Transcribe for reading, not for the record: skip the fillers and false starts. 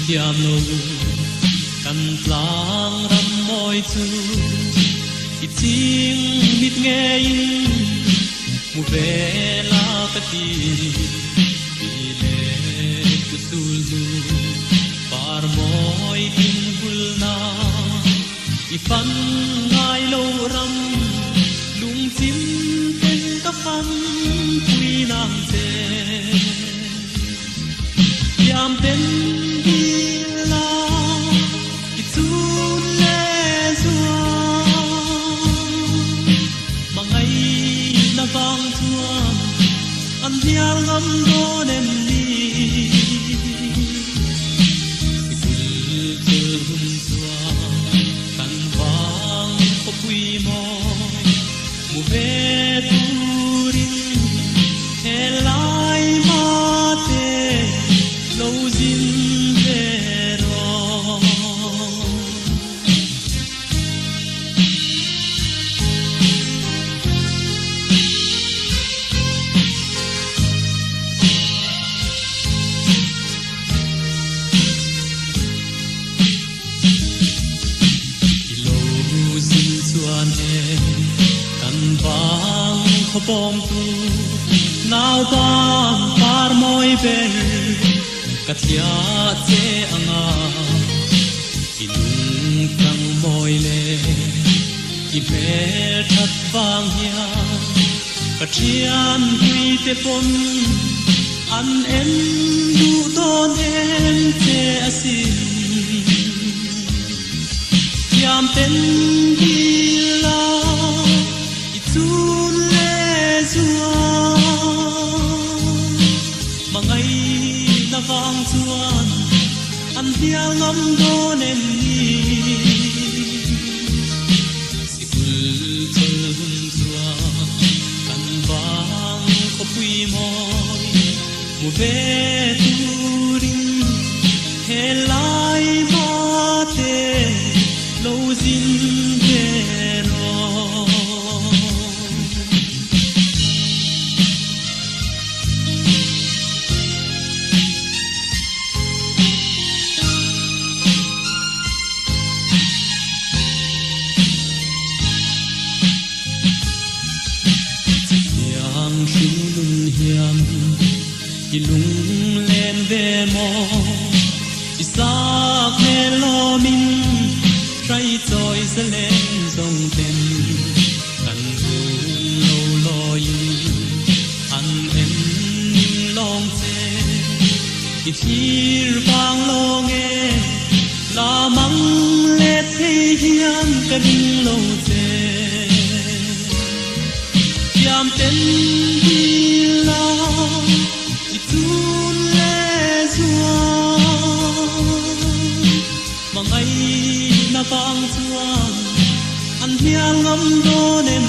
diam lo kan tlang ram moi chu i ching mit nge in mu ve la ka ti pi le ku sul lu par moi in hul na i fan ngai lo ram lung chim ten ka fan pui nam te diam ten Dial ngam don em ni ikul tul hun tua kan wang ko pui mo mu ve turin helai ma te lo zin ve ro bom tu nau ban par moi ber katia che anga ilung tang moi le i ber that bang ya katian hui te pon an en du don en te asin yam ten di la i tu mangai na vang chuan an dial ngam don em ni sikul chol hun chuan kan vang ko pui moi mu ve turin helai ma te lo zin ve ro ilung len ve mo isak me lo min trai choi se len song ten kan ru lo lo yin an em nim long che i thir bang lo nge la mang le the hiam ka ding lo che yam ten di la mangai na bang chuan an hial ngam don em